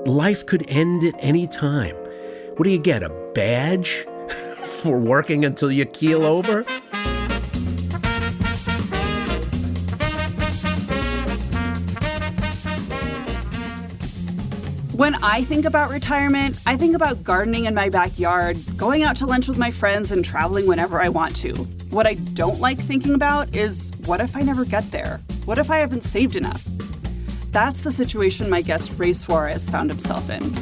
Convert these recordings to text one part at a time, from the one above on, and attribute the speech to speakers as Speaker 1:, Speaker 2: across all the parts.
Speaker 1: life could end at any time. What do you get, a badge for working until you keel over?
Speaker 2: When I think about retirement, I think about gardening in my backyard, going out to lunch with my friends, and traveling whenever I want to. What I don't like thinking about is, what if I never get there? What if I haven't saved enough? That's the situation my guest Ray Suarez found himself in.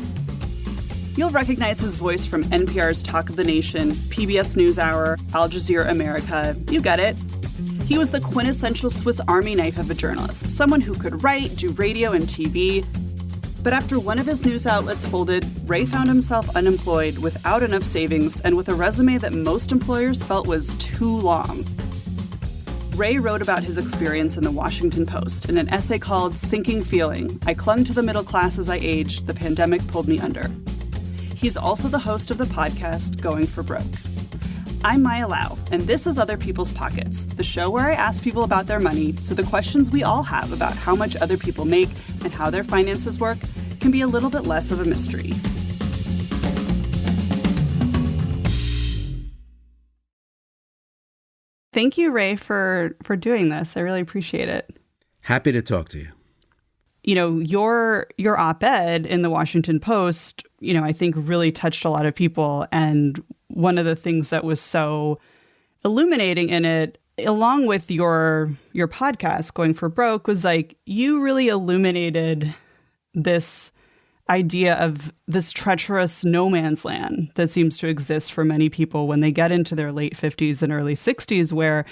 Speaker 2: You'll recognize his voice from NPR's Talk of the Nation, PBS Newshour, Al Jazeera America. You get it. He was the quintessential Swiss Army knife of a journalist, someone who could write, do radio and TV. But after one of his news outlets folded, Ray found himself unemployed, without enough savings, and with a resume that most employers felt was too long. Ray wrote about his experience in the Washington Post in an essay called Sinking Feeling. I clung to the middle class as I aged. The pandemic pulled me under. He's also the host of the podcast Going for Broke. I'm Maya Lau, and this is Other People's Pockets, the show where I ask people about their money so the questions we all have about how much other people make and how their finances work can be a little bit less of a mystery. Thank you, Ray, for doing this. I really appreciate it.
Speaker 1: Happy to talk to you.
Speaker 2: You know, your op-ed in the Washington Post, I think really touched a lot of people. And one of the things that was so illuminating in it, along with your podcast, Going for Broke, was like you really illuminated this idea of this treacherous no man's land that seems to exist for many people when they get into their late 50s and early 60s, where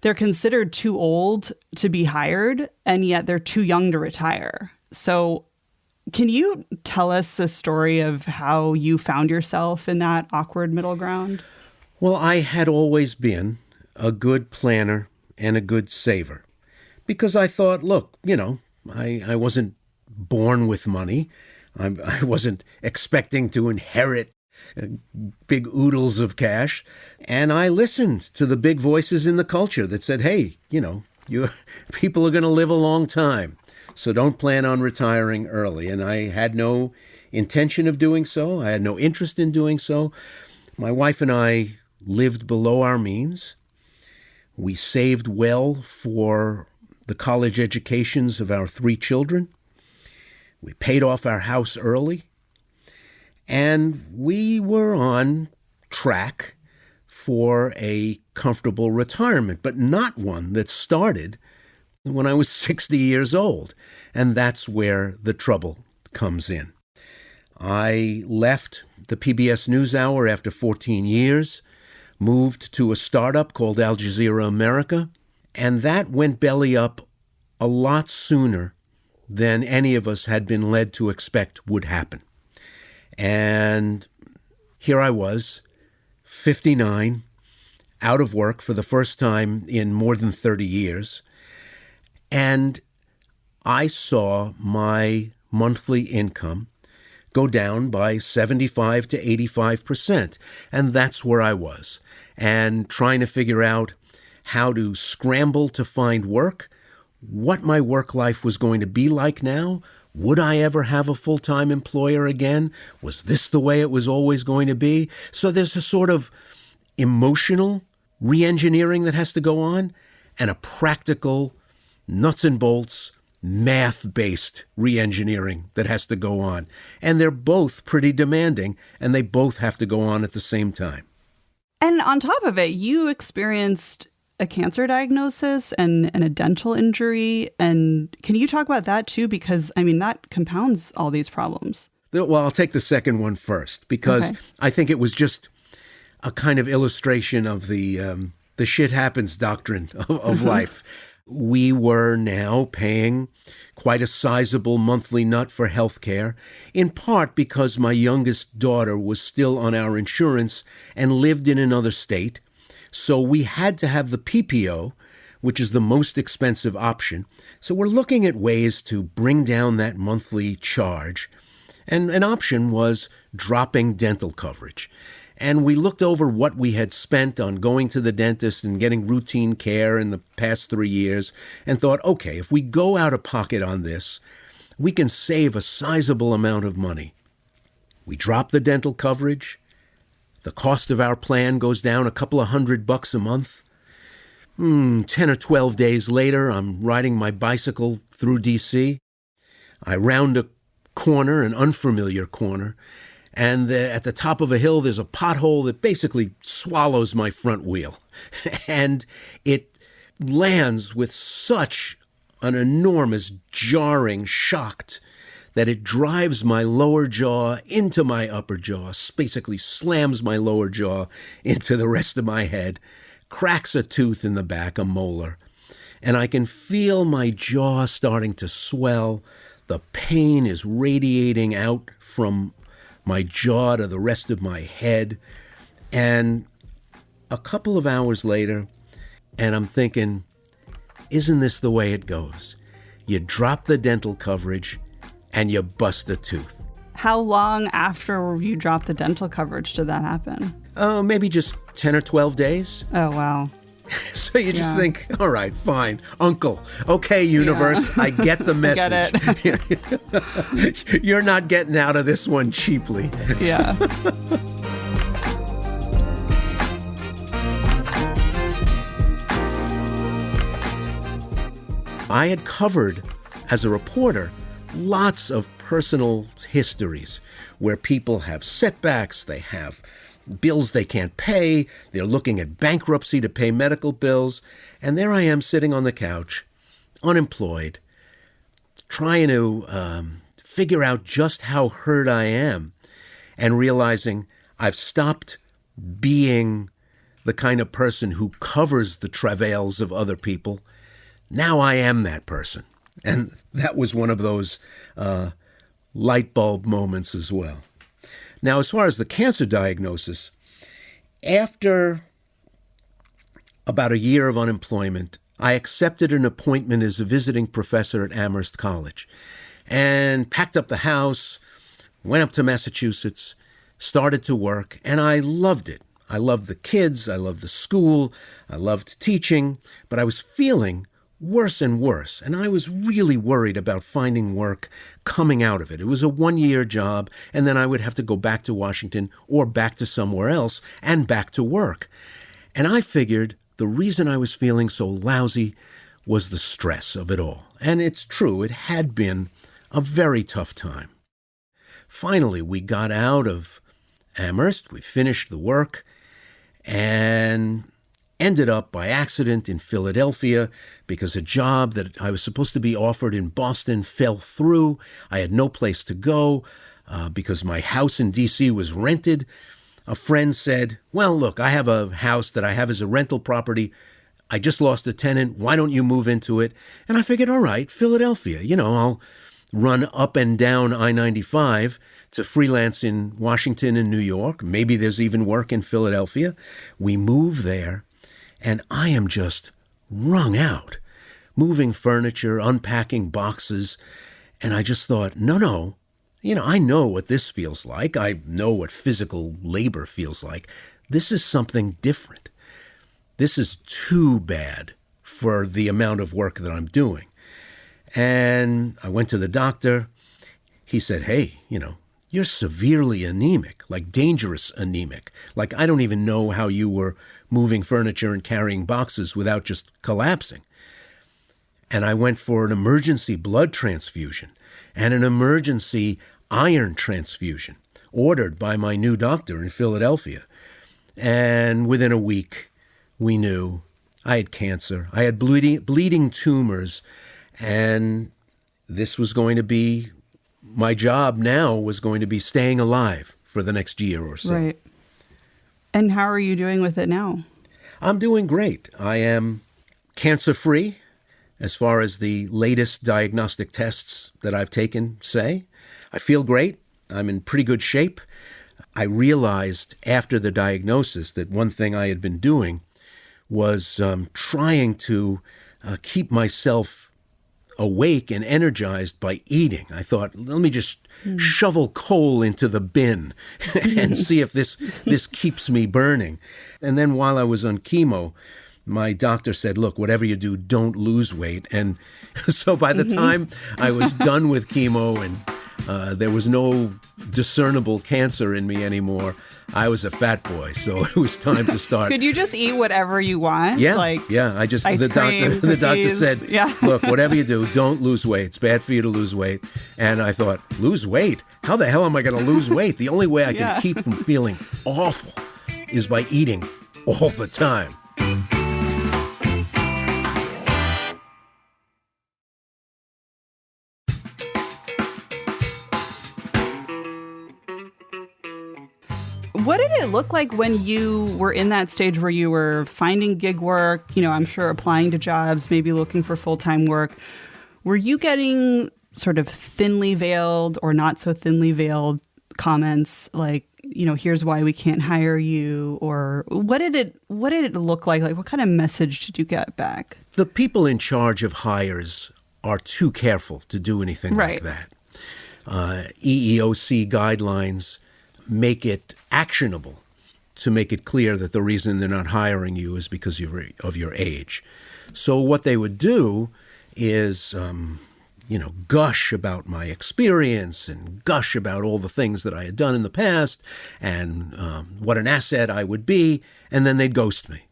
Speaker 2: they're considered too old to be hired, and yet they're too young to retire. So can you tell us the story of how you found yourself in that awkward middle ground?
Speaker 1: Well, I had always been a good planner and a good saver because I thought, look, I wasn't born with money. I wasn't expecting to inherit big oodles of cash. And I listened to the big voices in the culture that said, hey, people are going to live a long time, so don't plan on retiring early. And I had no intention of doing so. I had no interest in doing so. My wife and I lived below our means. We saved well for the college educations of our 3 children. We paid off our house early. And we were on track for a comfortable retirement, but not one that started when I was 60 years old. And that's where the trouble comes in. I left the PBS Newshour after 14 years, moved to a startup called Al Jazeera America, and that went belly up a lot sooner than any of us had been led to expect would happen. And here I was, 59, out of work for the first time in more than 30 years. And I saw my monthly income go down by 75 to 85%. And that's where I was. And trying to figure out how to scramble to find work, what my work life was going to be like now. Would I ever have a full-time employer again? Was this the way it was always going to be? So there's a sort of emotional re-engineering that has to go on and a practical, nuts and bolts, math-based re-engineering that has to go on. And they're both pretty demanding, and they both have to go on at the same time.
Speaker 2: And on top of it, you experienced a cancer diagnosis and a dental injury. And can you talk about that too? Because, that compounds all these problems.
Speaker 1: Well, I'll take the second one first, because I think it was just a kind of illustration of the shit happens doctrine of life. We were now paying quite a sizable monthly nut for health care, in part because my youngest daughter was still on our insurance and lived in another state. So we had to have the PPO, which is the most expensive option. So we're looking at ways to bring down that monthly charge. And an option was dropping dental coverage. And we looked over what we had spent on going to the dentist and getting routine care in the past 3 years and thought, okay, if we go out of pocket on this, we can save a sizable amount of money. We drop the dental coverage. The cost of our plan goes down a couple of $100 a month. 10 or 12 days later, I'm riding my bicycle through D.C. I round a corner, an unfamiliar corner, and at the top of a hill, there's a pothole that basically swallows my front wheel. And it lands with such an enormous, jarring shock that it drives my lower jaw into my upper jaw, basically slams my lower jaw into the rest of my head, cracks a tooth in the back, a molar, and I can feel my jaw starting to swell. The pain is radiating out from my jaw to the rest of my head. And a couple of hours later, and I'm thinking, isn't this the way it goes? You drop the dental coverage and you bust a tooth.
Speaker 2: How long after you dropped the dental coverage did that happen?
Speaker 1: Maybe just 10 or 12 days.
Speaker 2: Oh, wow.
Speaker 1: So you just think, all right, fine, uncle. Okay, universe, I get the message.
Speaker 2: Get it.
Speaker 1: You're not getting out of this one cheaply.
Speaker 2: Yeah.
Speaker 1: I had covered, as a reporter, lots of personal histories where people have setbacks, they have bills they can't pay, they're looking at bankruptcy to pay medical bills, and there I am sitting on the couch, unemployed, trying to figure out just how hurt I am, and realizing I've stopped being the kind of person who covers the travails of other people. Now I am that person. And that was one of those light bulb moments as well. Now, as far as the cancer diagnosis, after about a year of unemployment, I accepted an appointment as a visiting professor at Amherst College and packed up the house, went up to Massachusetts, started to work, and I loved it. I loved the kids, I loved the school, I loved teaching, but I was feeling worse and worse, and I was really worried about finding work coming out of it. It was a one-year job, and then I would have to go back to Washington or back to somewhere else and back to work. And I figured the reason I was feeling so lousy was the stress of it all. And it's true, it had been a very tough time. Finally, we got out of Amherst, we finished the work, and ended up by accident in Philadelphia because a job that I was supposed to be offered in Boston fell through. I had no place to go because my house in D.C. was rented. A friend said, well, look, I have a house that I have as a rental property. I just lost a tenant. Why don't you move into it? And I figured, all right, Philadelphia, I'll run up and down I-95 to freelance in Washington and New York. Maybe there's even work in Philadelphia. We move there. And I am just wrung out, moving furniture, unpacking boxes. And I just thought, no, I know what this feels like. I know what physical labor feels like. This is something different. This is too bad for the amount of work that I'm doing. And I went to the doctor. He said, hey, you're severely anemic, like dangerous anemic. Like I don't even know how you were moving furniture and carrying boxes without just collapsing. And I went for an emergency blood transfusion and an emergency iron transfusion ordered by my new doctor in Philadelphia. And within a week, we knew I had cancer. I had bleeding tumors, and this was going to be my job now was going to be staying alive for the next year or so.
Speaker 2: Right. And how are you doing with it now?
Speaker 1: I'm doing great. I am cancer-free as far as the latest diagnostic tests that I've taken say. I feel great. I'm in pretty good shape. I realized after the diagnosis that one thing I had been doing was trying to keep myself awake and energized by eating. I thought, let me just shovel coal into the bin and see if this keeps me burning. And then while I was on chemo, my doctor said, look, whatever you do, don't lose weight. And so by the time I was done with chemo and there was no discernible cancer in me anymore, I was a fat boy. So it was time to start.
Speaker 2: Could you just eat whatever you want?
Speaker 1: Yeah. I just,
Speaker 2: ice
Speaker 1: the
Speaker 2: cream,
Speaker 1: doctor
Speaker 2: cookies.
Speaker 1: said,
Speaker 2: Yeah.
Speaker 1: look, whatever you do, don't lose weight. It's bad for you to lose weight. And I thought, lose weight? How the hell am I going to lose weight? The only way I can keep from feeling awful is by eating all the time.
Speaker 2: What did it look like when you were in that stage where you were finding gig work, I'm sure applying to jobs, maybe looking for full-time work? Were you getting sort of thinly veiled or not so thinly veiled comments like, here's why we can't hire you? Or what did it look like? Like, what kind of message did you get back?
Speaker 1: The people in charge of hires are too careful to do anything like that. EEOC guidelines make it actionable to make it clear that the reason they're not hiring you is because of your age. So what they would do is, gush about my experience and gush about all the things that I had done in the past and what an asset I would be, and then they'd ghost me.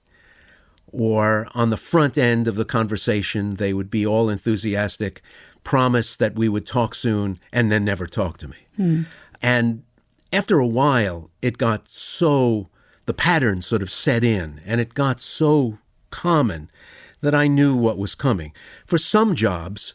Speaker 1: Or on the front end of the conversation, they would be all enthusiastic, promise that we would talk soon, and then never talk to me. And after a while, it got so, the pattern sort of set in, and it got so common that I knew what was coming. For some jobs,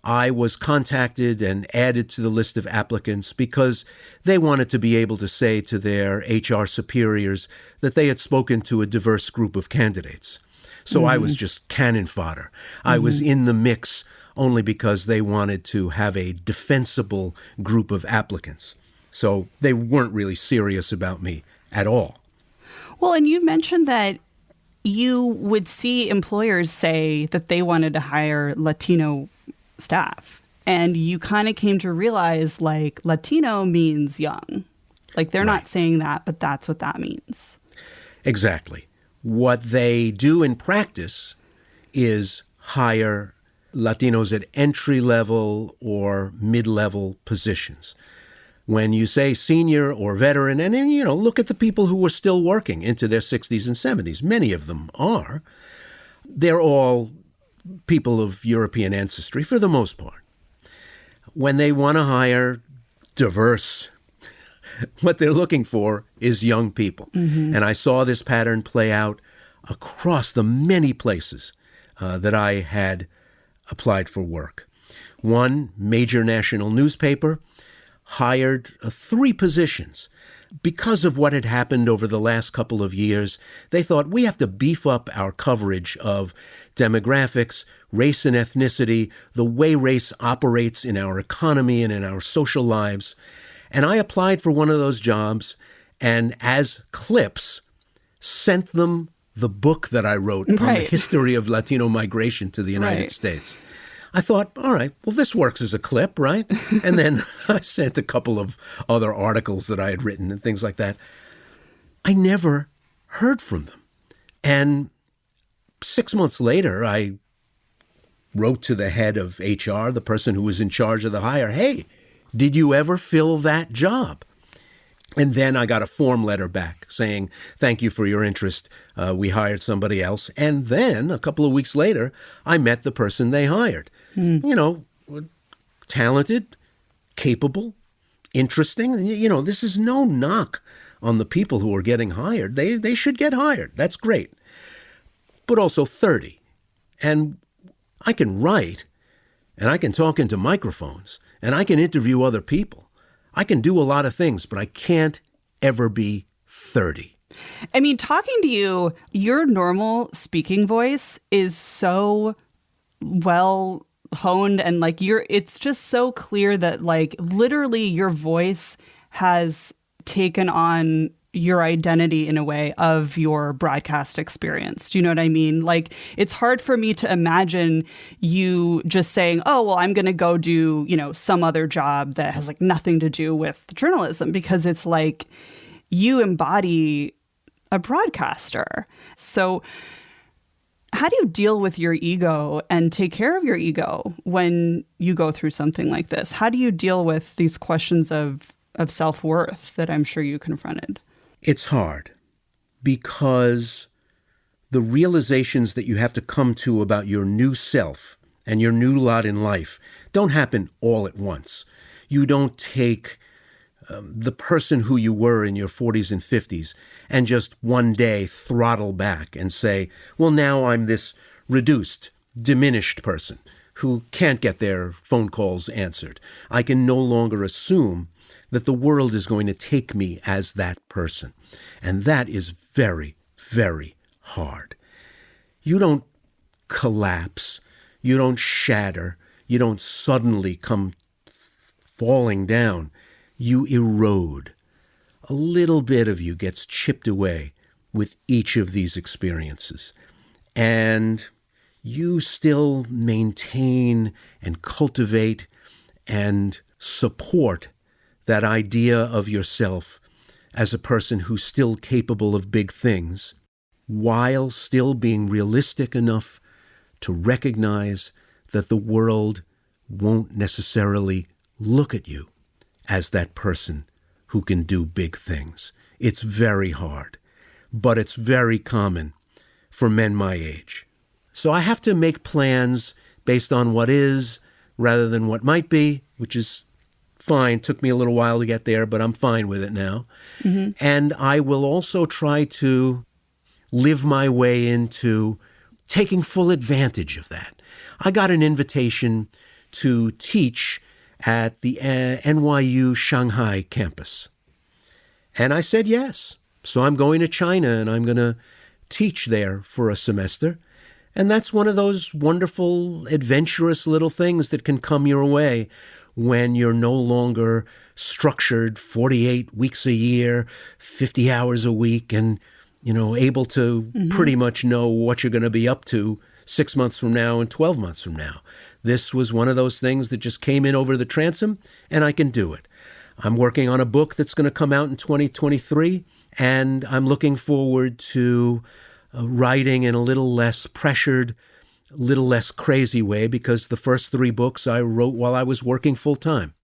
Speaker 1: I was contacted and added to the list of applicants because they wanted to be able to say to their HR superiors that they had spoken to a diverse group of candidates. So I was just cannon fodder. I was in the mix only because they wanted to have a defensible group of applicants. So they weren't really serious about me at all.
Speaker 2: Well, and you mentioned that you would see employers say that they wanted to hire Latino staff. And you kind of came to realize, like, Latino means young. Like, they're not saying that, but that's what that means.
Speaker 1: Exactly. What they do in practice is hire Latinos at entry-level or mid-level positions. When you say senior or veteran, and then, look at the people who are still working into their 60s and 70s. Many of them are. They're all people of European ancestry for the most part. When they want to hire diverse, what they're looking for is young people. And I saw this pattern play out across the many places that I had applied for work. One major national newspaper hired 3 positions. Because of what had happened over the last couple of years, they thought we have to beef up our coverage of demographics, race and ethnicity, the way race operates in our economy and in our social lives. And I applied for one of those jobs and as clips sent them the book that I wrote on the history of Latino migration to the United States. I thought, all right, well, this works as a clip, right? And then I sent a couple of other articles that I had written and things like that. I never heard from them. And 6 months later, I wrote to the head of HR, the person who was in charge of the hire, hey, did you ever fill that job? And then I got a form letter back saying, thank you for your interest. We hired somebody else. And then a couple of weeks later, I met the person they hired. Talented, capable, interesting. This is no knock on the people who are getting hired. They should get hired. That's great. But also 30. And I can write, and I can talk into microphones, and I can interview other people. I can do a lot of things, but I can't ever be 30.
Speaker 2: I mean, talking to you, your normal speaking voice is so well honed and it's just so clear that literally your voice has taken on your identity in a way of your broadcast experience. Do you know what I mean? It's hard for me to imagine you just saying, oh, well, I'm going to go do, some other job that has nothing to do with journalism, because it's you embody a broadcaster. So How do you deal with your ego and take care of your ego when you go through something like this? How do you deal with these questions of self-worth that I'm sure you confronted?
Speaker 1: It's hard because the realizations that you have to come to about your new self and your new lot in life don't happen all at once. You don't take the person who you were in your 40s and 50s and just one day throttle back and say, well, now I'm this reduced, diminished person who can't get their phone calls answered. I can no longer assume that the world is going to take me as that person. And that is very, very hard. You don't collapse. You don't shatter. You don't suddenly come falling down. You erode. A little bit of you gets chipped away with each of these experiences. And you still maintain and cultivate and support that idea of yourself as a person who's still capable of big things, while still being realistic enough to recognize that the world won't necessarily look at you as that person who can do big things. It's very hard, but it's very common for men my age. So I have to make plans based on what is rather than what might be, which is fine. Took me a little while to get there, but I'm fine with it now. Mm-hmm. And I will also try to live my way into taking full advantage of that. I got an invitation to teach at the NYU Shanghai campus. And I said yes. So I'm going to China and I'm going to teach there for a semester. And that's one of those wonderful, adventurous little things that can come your way when you're no longer structured 48 weeks a year, 50 hours a week, and, able to pretty much know what you're going to be up to 6 months from now and 12 months from now. This was one of those things that just came in over the transom, and I can do it. I'm working on a book that's going to come out in 2023, and I'm looking forward to writing in a little less pressured, a little less crazy way, because the first 3 books I wrote while I was working full-time.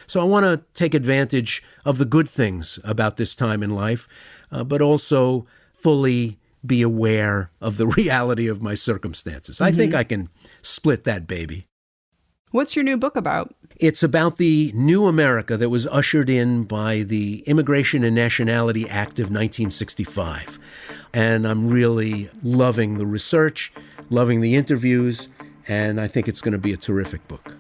Speaker 1: So I want to take advantage of the good things about this time in life, but also fully be aware of the reality of my circumstances. I think I can split that baby.
Speaker 2: What's your new book about?
Speaker 1: It's about the new America that was ushered in by the Immigration and Nationality Act of 1965. And I'm really loving the research, loving the interviews, and I think it's going to be a terrific book.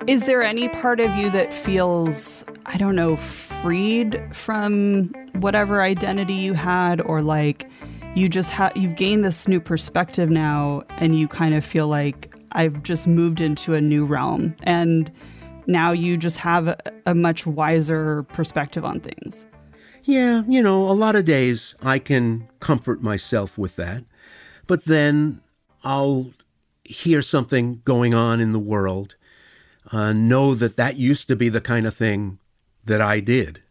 Speaker 2: Is there any part of you that feels, freed from whatever identity you had, or like you've gained this new perspective now and you kind of feel like I've just moved into a new realm and now you just have a much wiser perspective on things?
Speaker 1: Yeah, a lot of days I can comfort myself with that, but then I'll hear something going on in the world, know that used to be the kind of thing that I did.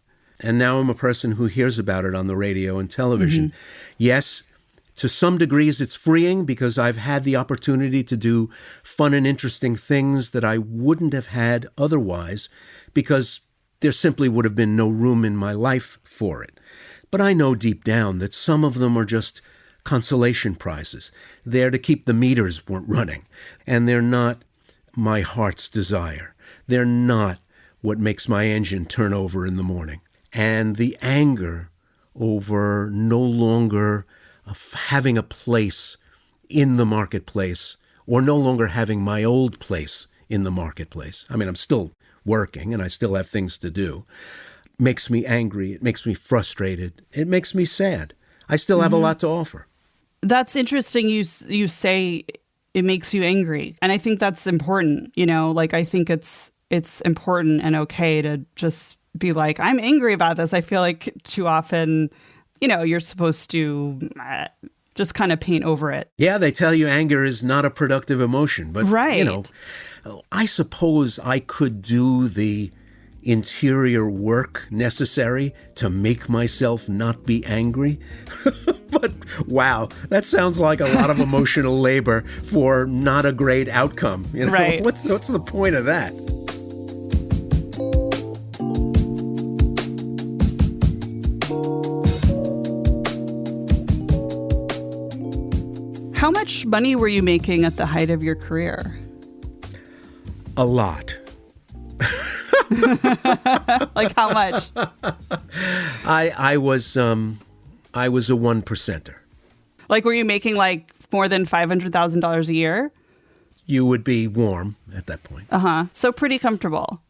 Speaker 1: And now I'm a person who hears about it on the radio and television. Yes, to some degrees it's freeing because I've had the opportunity to do fun and interesting things that I wouldn't have had otherwise because there simply would have been no room in my life for it. But I know deep down that some of them are just consolation prizes. They're to keep the meters running, and they're not my heart's desire. They're not what makes my engine turn over in the morning. And the anger over no longer having a place in the marketplace or no longer having my old place in the marketplace. I mean, I'm still working and I still have things to do. Makes me angry. It makes me frustrated. It makes me sad. I still have a lot to offer.
Speaker 2: That's interesting. You say it makes you angry. And I think that's important. I think it's important and okay to just be like, I'm angry about this. I feel like too often, you're supposed to just kind of paint over it.
Speaker 1: Yeah, they tell you anger is not a productive emotion. But,
Speaker 2: right.
Speaker 1: I suppose I could do the interior work necessary to make myself not be angry. But wow, that sounds like a lot of emotional labor for not a great outcome. You know?
Speaker 2: Right.
Speaker 1: What's the point of that?
Speaker 2: How much money were you making at the height of your career?
Speaker 1: A lot.
Speaker 2: Like how much?
Speaker 1: I was a one percenter.
Speaker 2: Like, were you making like more than $500,000 a year?
Speaker 1: You would be warm at that point.
Speaker 2: So pretty comfortable.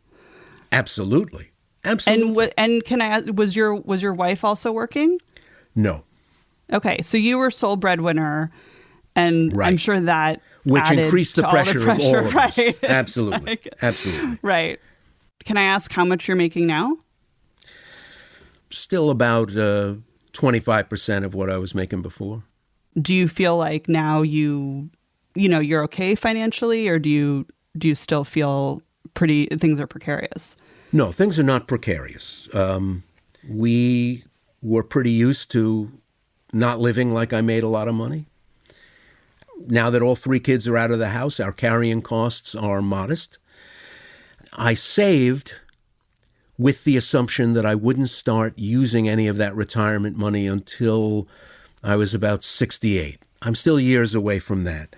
Speaker 1: Absolutely. Absolutely.
Speaker 2: And can I ask, was your wife also working?
Speaker 1: No.
Speaker 2: Okay, so you were sole breadwinner, and
Speaker 1: Right.
Speaker 2: I'm sure that
Speaker 1: Which
Speaker 2: added
Speaker 1: increased the
Speaker 2: to
Speaker 1: pressure of all of us.
Speaker 2: right?
Speaker 1: Absolutely.
Speaker 2: Like-
Speaker 1: Absolutely.
Speaker 2: Right. Can I ask how much you're making now?
Speaker 1: Still about 25% of what I was making before.
Speaker 2: Do you feel like now you're okay financially, or do you still feel things are precarious?
Speaker 1: No, things are not precarious. We were pretty used to not living like I made a lot of money. Now that all three kids are out of the house, our carrying costs are modest. I saved with the assumption that I wouldn't start using any of that retirement money until I was about 68. I'm still years away from that.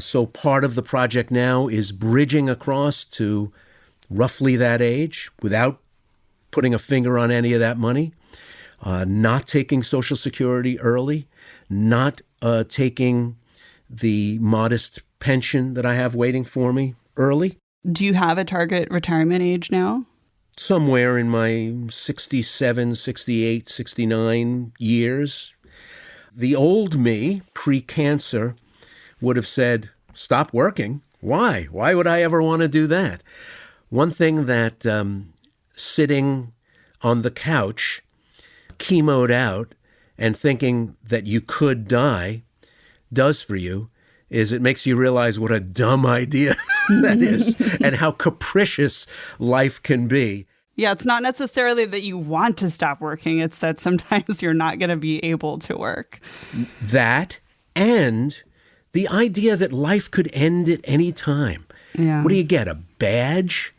Speaker 1: So part of the project now is bridging across to roughly that age without putting a finger on any of that money, not taking Social Security early, not taking the modest pension that I have waiting for me early.
Speaker 2: Do you have a target retirement age now?
Speaker 1: Somewhere in my 67, 68, 69 years. The old me, pre-cancer, would have said, stop working. Why? Why would I ever want to do that? One thing that sitting on the couch, chemoed out, and thinking that you could die does for you is it makes you realize what a dumb idea that is and how capricious life can be.
Speaker 2: Yeah, it's not necessarily that you want to stop working. It's that sometimes you're not going to be able to work.
Speaker 1: That and the idea that life could end at any time.
Speaker 2: Yeah.
Speaker 1: What do you get, a badge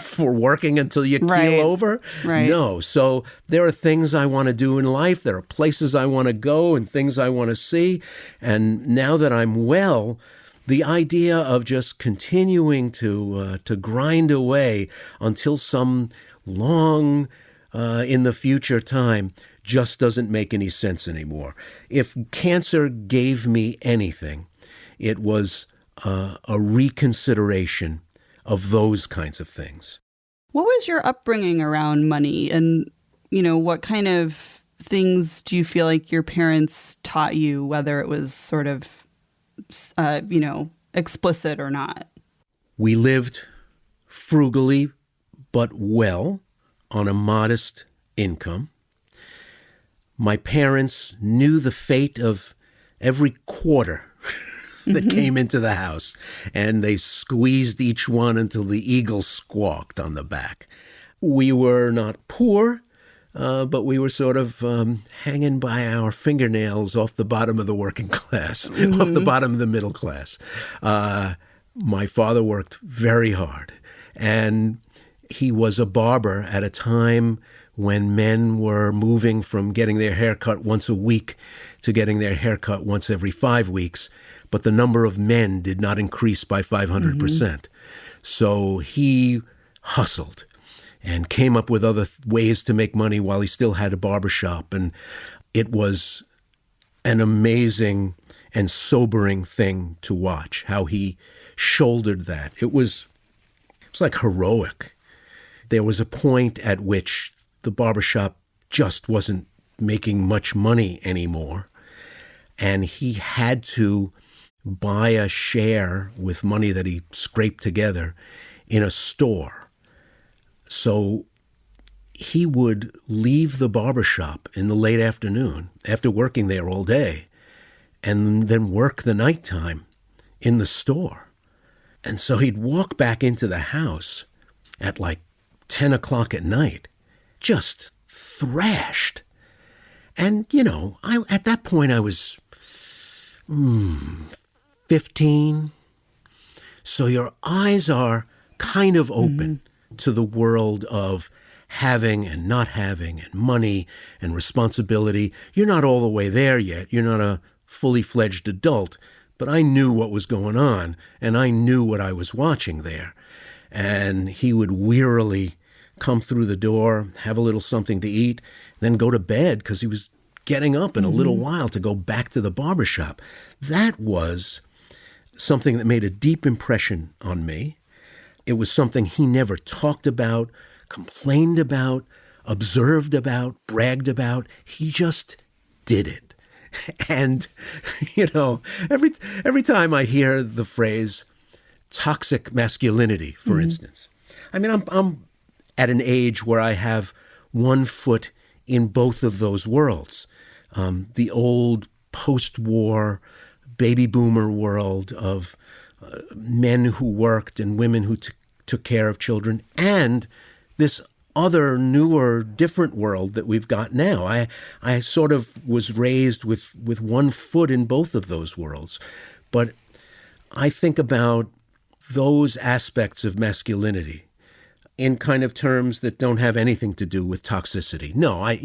Speaker 1: for working until you
Speaker 2: Right.
Speaker 1: keel over?
Speaker 2: Right.
Speaker 1: No. So there are things I want to do in life. There are places I want to go and things I want to see. And now that I'm well, the idea of just continuing to grind away until some long in the future time just doesn't make any sense anymore. If cancer gave me anything, it was a reconsideration of those kinds of things.
Speaker 2: What was your upbringing around money? And, what kind of things do you feel like your parents taught you, whether it was sort of, explicit or not?
Speaker 1: We lived frugally but well on a modest income. My parents knew the fate of every quarter that came into the house, and they squeezed each one until the eagle squawked on the back. We were not poor, but we were sort of hanging by our fingernails off the bottom of the working class, off the bottom of the middle class. My father worked very hard, and he was a barber at a time when men were moving from getting their hair cut once a week to getting their hair cut once every 5 weeks, but the number of men did not increase by 500%. So he hustled and came up with other ways to make money while he still had a barbershop. And it was an amazing and sobering thing to watch, how he shouldered that. It was like heroic. There was a point at which the barbershop just wasn't making much money anymore, and he had to buy a share with money that he scraped together in a store. So he would leave the barbershop in the late afternoon after working there all day and then work the nighttime in the store. And so he'd walk back into the house at like 10 o'clock at night, just thrashed. And, at that point I was 15. So your eyes are kind of open to the world of having and not having and money and responsibility. You're not all the way there yet. You're not a fully fledged adult, but I knew what was going on and I knew what I was watching there. And he would wearily come through the door, have a little something to eat, then go to bed because he was getting up in a little while to go back to the barbershop. That was something that made a deep impression on me. It was something he never talked about, complained about, observed about, bragged about. He just did it. And, every time I hear the phrase toxic masculinity, for instance, I mean, I'm at an age where I have one foot in both of those worlds. The old post-war baby boomer world of men who worked and women who took care of children, and this other newer, different world that we've got now. I sort of was raised with one foot in both of those worlds. But I think about those aspects of masculinity in kind of terms that don't have anything to do with toxicity. No, I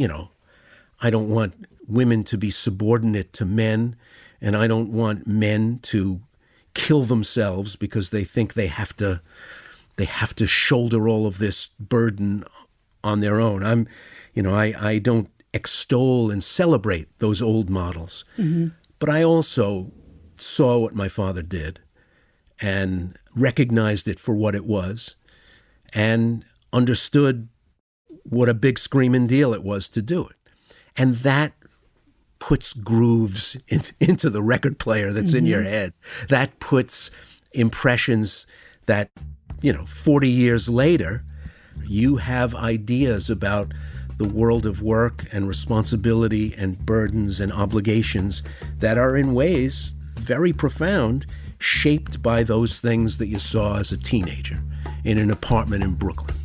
Speaker 1: don't want women to be subordinate to men, and I don't want men to kill themselves because they think they have to shoulder all of this burden on their own. I don't extol and celebrate those old models, but I also saw what my father did and recognized it for what it was and understood what a big screaming deal it was to do it. And that puts grooves into the record player that's in your head. That puts impressions that, 40 years later, you have ideas about the world of work and responsibility and burdens and obligations that are in ways very profound, shaped by those things that you saw as a teenager in an apartment in Brooklyn.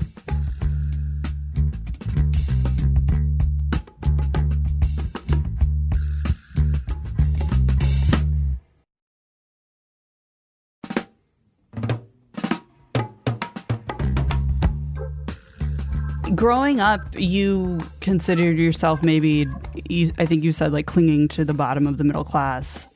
Speaker 2: Growing up, you considered yourself I think you said clinging to the bottom of the middle class.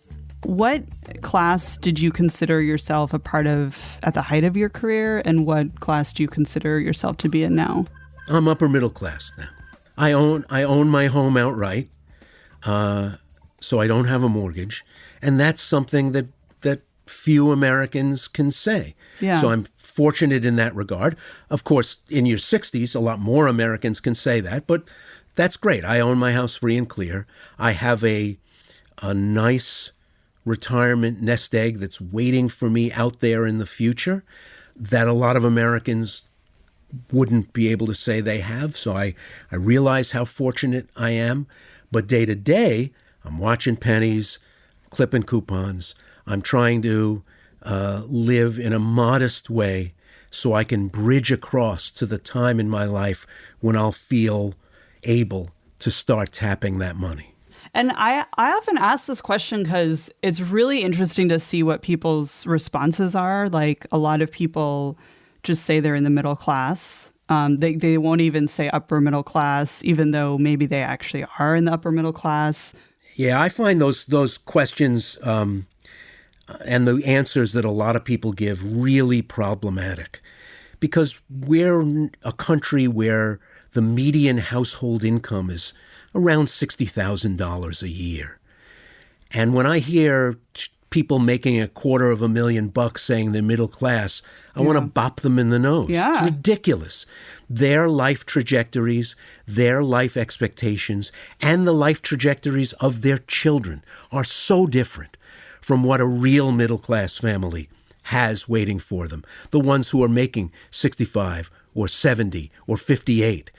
Speaker 2: What class did you consider yourself a part of at the height of your career, and what class do you consider yourself to be in now?
Speaker 1: I'm upper middle class now. I own my home outright, so I don't have a mortgage, and that's something that few Americans can say.
Speaker 2: Yeah.
Speaker 1: So I'm fortunate in that regard. Of course, in your 60s, a lot more Americans can say that, but that's great. I own my house free and clear. I have a nice retirement nest egg that's waiting for me out there in the future that a lot of Americans wouldn't be able to say they have. So I realize how fortunate I am. But day to day, I'm watching pennies, clipping coupons. I'm trying to live in a modest way so I can bridge across to the time in my life when I'll feel able to start tapping that money.
Speaker 2: And I often ask this question because it's really interesting to see what people's responses are. Like, a lot of people just say they're in the middle class. They won't even say upper middle class, even though maybe they actually are in the upper middle class.
Speaker 1: Yeah, I find those questions and the answers that a lot of people give really problematic, because we're a country where the median household income is around $60,000 a year. And when I hear people making $250,000 saying they're middle class, I want to bop them in the nose.
Speaker 2: Yeah.
Speaker 1: It's ridiculous. Their life trajectories, their life expectations, and the life trajectories of their children are so different from what a real middle-class family has waiting for them. The ones who are making 65 or 70 or 58.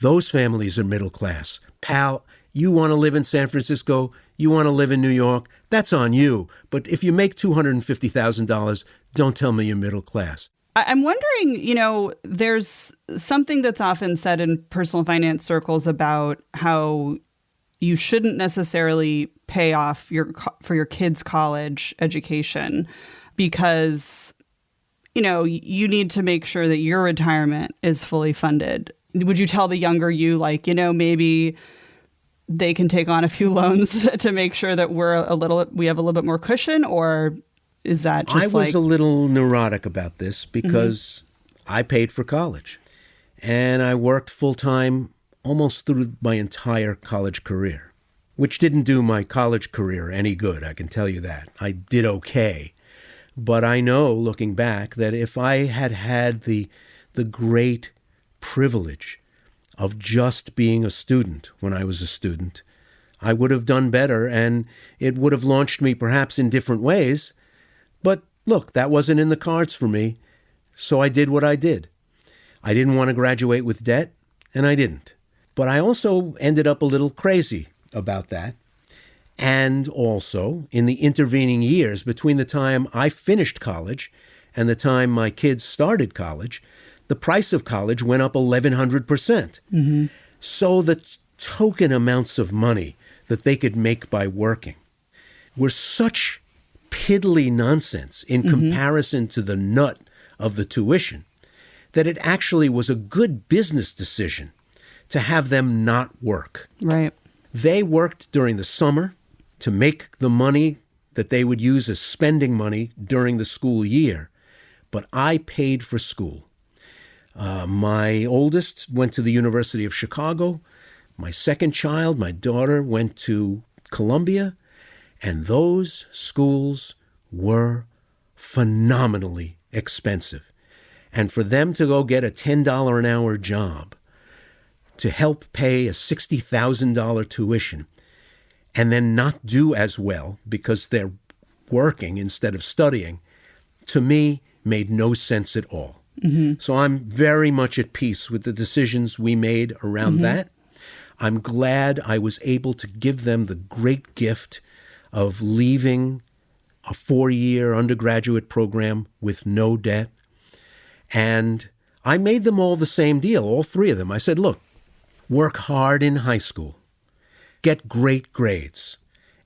Speaker 1: Those families are middle class. Pal, you want to live in San Francisco, you want to live in New York, that's on you. But if you make $250,000, don't tell me you're middle class.
Speaker 2: I'm wondering, there's something that's often said in personal finance circles about how you shouldn't necessarily pay off for your kids' college education because, you need to make sure that your retirement is fully funded. Would you tell the younger you, maybe they can take on a few loans to make sure that we have a little bit more cushion, or is that just
Speaker 1: I was a little neurotic about this because I paid for college and I worked full time almost through my entire college career, which didn't do my college career any good. I can tell you that. I did okay. But I know, looking back, that if I had had the great privilege of just being a student when I was a student, I would have done better, and it would have launched me perhaps in different ways. But look, that wasn't in the cards for me, so I did what I did. I didn't want to graduate with debt, and I didn't. But I also ended up a little crazy about that. And also, in the intervening years between the time I finished college and the time my kids started college, the price of college went up 1,100%. So the token amounts of money that they could make by working were such piddly nonsense in comparison to the nut of the tuition that it actually was a good business decision to have them not work.
Speaker 2: Right.
Speaker 1: They worked during the summer to make the money that they would use as spending money during the school year, but I paid for school. My oldest went to the University of Chicago. My second child, my daughter, went to Columbia, and those schools were phenomenally expensive. And for them to go get a $10 an hour job to help pay a $60,000 tuition and then not do as well because they're working instead of studying, to me, made no sense at all. So I'm very much at peace with the decisions we made around that. I'm glad I was able to give them the great gift of leaving a 4-year undergraduate program with no debt. And I made them all the same deal, all three of them. I said, look, work hard in high school, get great grades,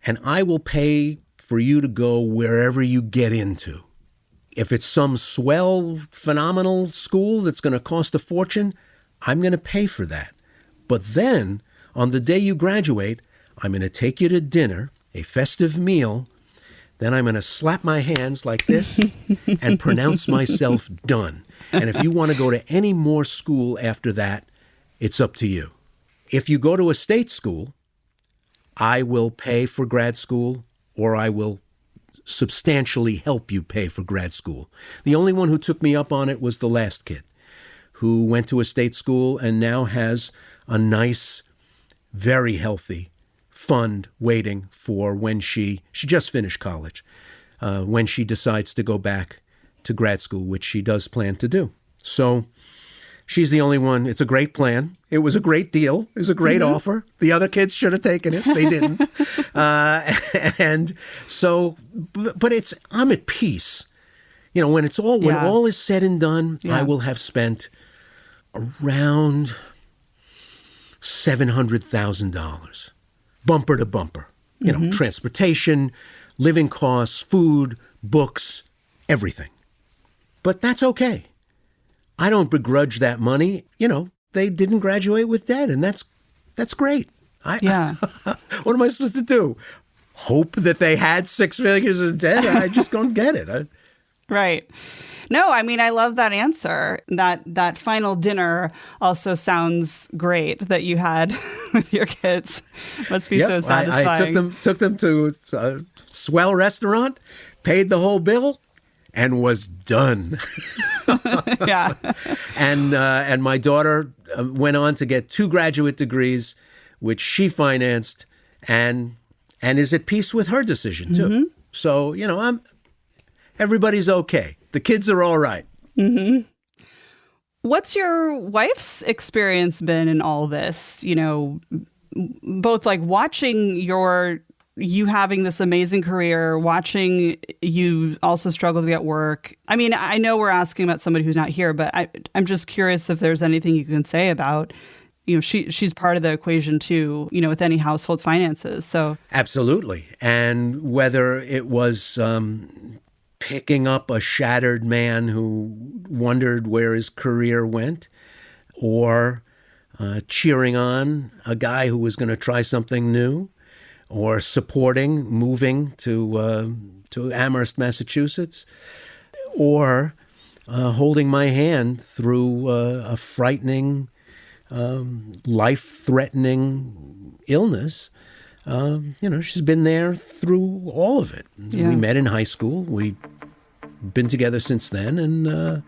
Speaker 1: and I will pay for you to go wherever you get into. If it's some swell, phenomenal school that's going to cost a fortune, I'm going to pay for that. But then, on the day you graduate, I'm going to take you to dinner, a festive meal. Then I'm going to slap my hands like this and pronounce myself done. And if you want to go to any more school after that, it's up to you. If you go to a state school, I will pay for grad school, or I will substantially help you pay for grad school. The only one who took me up on it was the last kid, who went to a state school and now has a nice, very healthy fund waiting for when she just finished college, when she decides to go back to grad school, which she does plan to do. So she's the only one. It's a great plan. It was a great deal. It was a great offer. The other kids should have taken it. They didn't. And so, but I'm at peace. When all is said and done, I will have spent around $700,000, bumper to bumper. Transportation, living costs, food, books, everything. But that's okay. I don't begrudge that money. They didn't graduate with debt, and that's great. What am I supposed to do? Hope that they had 6 figures of debt? I just don't get it.
Speaker 2: Right. No, I mean, I love that answer. That final dinner also sounds great that you had with your kids. Must be so satisfying.
Speaker 1: I took them to a swell restaurant, paid the whole bill, and was done.
Speaker 2: Yeah.
Speaker 1: And my daughter went on to get 2 graduate degrees, which she financed, and is at peace with her decision too. So everybody's okay. The kids are all right.
Speaker 2: What's your wife's experience been in all this? Both like watching your you having this amazing career, watching you also struggle to get work. I mean, I know we're asking about somebody who's not here, but I'm just curious if there's anything you can say about, she's part of the equation too, with any household finances. So
Speaker 1: absolutely. And whether it was picking up a shattered man who wondered where his career went, or cheering on a guy who was going to try something new, or supporting moving to Amherst, Massachusetts, or holding my hand through a frightening, life-threatening illness. She's been there through all of it.
Speaker 2: Yeah.
Speaker 1: We met in high school. We've been together since then. And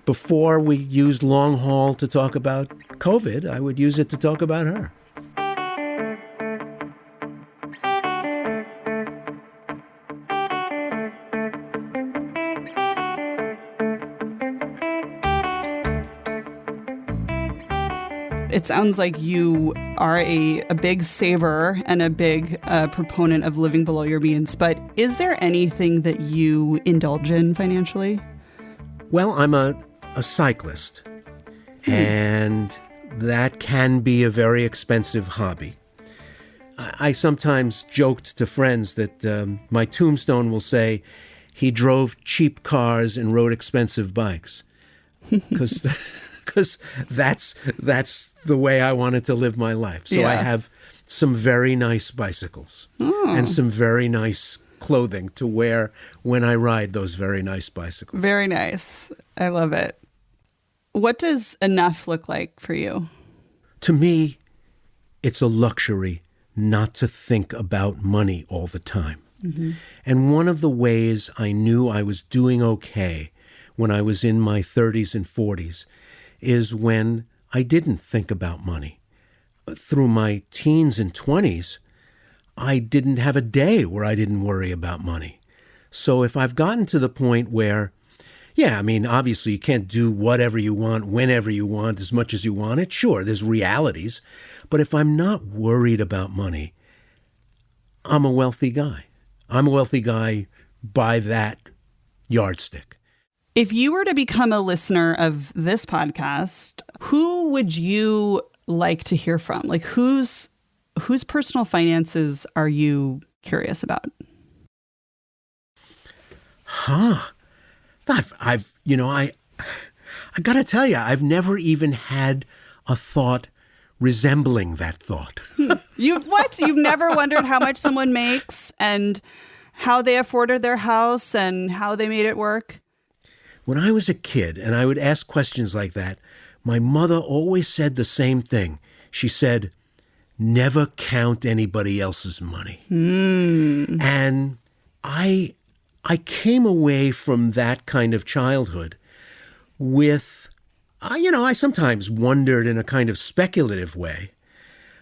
Speaker 1: before we used long haul to talk about COVID, I would use it to talk about her.
Speaker 2: It sounds like you are a big saver and a big proponent of living below your means. But is there anything that you indulge in financially?
Speaker 1: Well, I'm a cyclist, and that can be a very expensive hobby. I sometimes joked to friends that my tombstone will say he drove cheap cars and rode expensive bikes, because that's the way I wanted to live my life. So
Speaker 2: Yeah.
Speaker 1: I have some very nice bicycles and some very nice clothing to wear when I ride those very nice bicycles.
Speaker 2: Very nice. I love it. What does enough look like for you?
Speaker 1: To me, it's a luxury not to think about money all the time. Mm-hmm. And one of the ways I knew I was doing okay when I was in my 30s and 40s is when I didn't think about money. Through my teens and 20s, I didn't have a day where I didn't worry about money. So if I've gotten to the point where, obviously you can't do whatever you want, whenever you want, as much as you want it. Sure, there's realities. But if I'm not worried about money, I'm a wealthy guy. I'm a wealthy guy by that yardstick.
Speaker 2: If you were to become a listener of this podcast, who would you like to hear from? Like whose personal finances are you curious about?
Speaker 1: I got to tell you, I've never even had a thought resembling that thought.
Speaker 2: You've never wondered how much someone makes and how they afforded their house and how they made it work?
Speaker 1: When I was a kid and I would ask questions like that, my mother always said the same thing. She said, never count anybody else's money. And I came away from that kind of childhood with, I sometimes wondered in a kind of speculative way,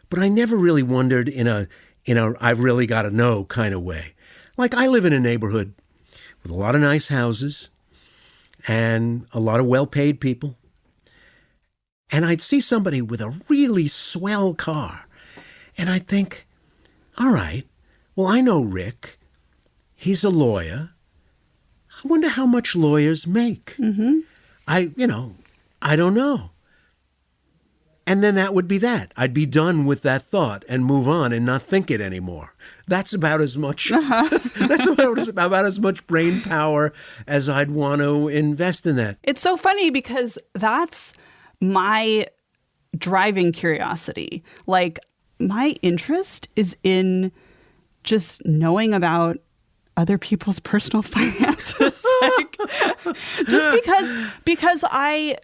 Speaker 1: but I never really wondered in a I've really got to know kind of way. Like I live in a neighborhood with a lot of nice houses and a lot of well-paid people. And I'd see somebody with a really swell car. And I'd think, all right, well, I know Rick. He's a lawyer. I wonder how much lawyers make. Mm-hmm. I don't know. And then that would be that. I'd be done with that thought and move on and not think it anymore. That's about as much. That's about as much brain power as I'd want to invest in that.
Speaker 2: It's so funny because that's my driving curiosity. Like my interest is in just knowing about other people's personal finances. Like, just because I,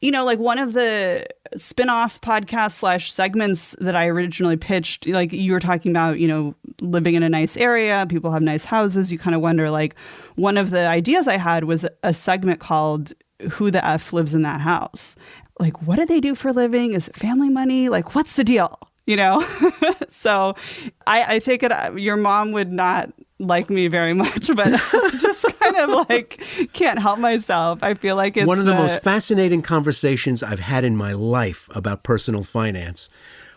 Speaker 2: like one of the spin-off podcast / segments that I originally pitched, like you were talking about, living in a nice area, people have nice houses. You kind of wonder, like, one of the ideas I had was a segment called Who the F Lives in That House? Like, what do they do for a living? Is it family money? Like, what's the deal? So I take it your mom would not like me very much, but just kind of like can't help myself. I feel like it's
Speaker 1: one of the most fascinating conversations I've had in my life about personal finance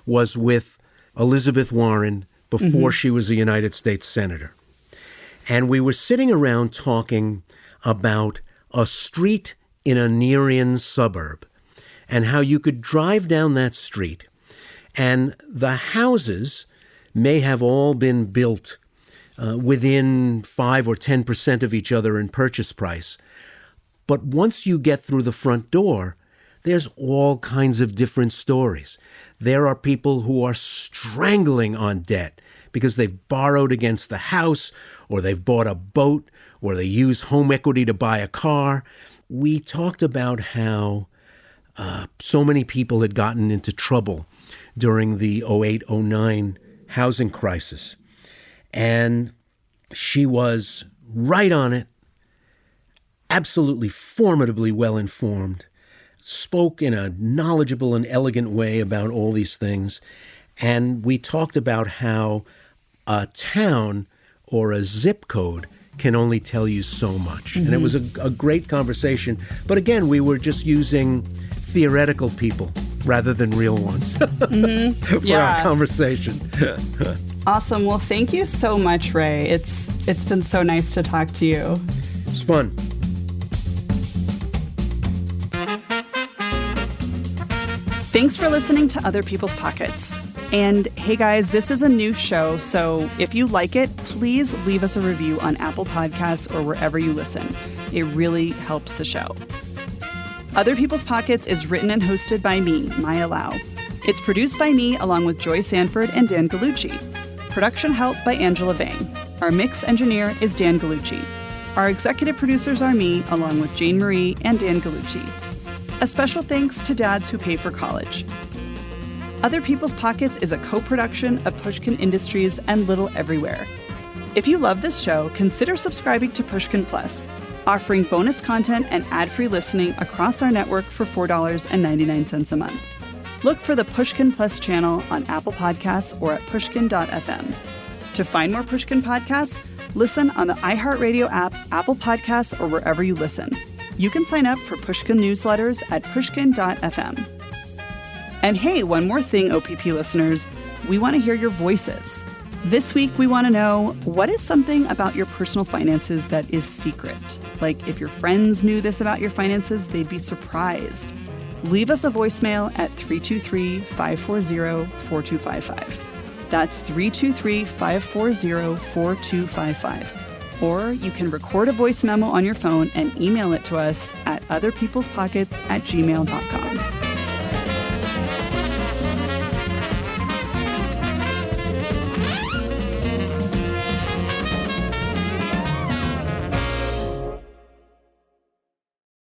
Speaker 1: was with Elizabeth Warren before she was a United States Senator. And we were sitting around talking about a street in a Nerean suburb and how you could drive down that street and the houses may have all been built within 5 or 10% of each other in purchase price. But once you get through the front door, there's all kinds of different stories. There are people who are strangling on debt because they've borrowed against the house, or they've bought a boat, or they use home equity to buy a car. We talked about how so many people had gotten into trouble during the 08-09 housing crisis. And she was right on it, absolutely formidably well-informed, spoke in a knowledgeable and elegant way about all these things. And we talked about how a town or a zip code can only tell you so much. And it was a great conversation. But again, we were just using theoretical people rather than real ones for our conversation.
Speaker 2: Awesome. Well, thank you so much, Ray. It's been so nice to talk to you.
Speaker 1: It's fun.
Speaker 2: Thanks for listening to Other People's Pockets. And hey guys, this is a new show, so if you like it, please leave us a review on Apple Podcasts or wherever you listen. It really helps the show. Other People's Pockets is written and hosted by me, Maya Lau. It's produced by me along with Joy Sanford and Dan Gallucci. Production help by Angela Vang. Our mix engineer is Dan Gallucci. Our executive producers are me along with Jane Marie and Dan Gallucci. A special thanks to dads who pay for college. Other People's Pockets is a co-production of Pushkin Industries and Little Everywhere. If you love this show, consider subscribing to Pushkin Plus, offering bonus content and ad-free listening across our network for $4.99 a month. Look for the Pushkin Plus channel on Apple Podcasts or at pushkin.fm. To find more Pushkin podcasts, listen on the iHeartRadio app, Apple Podcasts, or wherever you listen. You can sign up for Pushkin newsletters at pushkin.fm. And hey, one more thing, OPP listeners, we want to hear your voices. This week, we want to know, what is something about your personal finances that is secret? Like, if your friends knew this about your finances, they'd be surprised. Leave us a voicemail at 323-540-4255. That's 323-540-4255. Or you can record a voice memo on your phone and email it to us at otherpeoplespockets@gmail.com.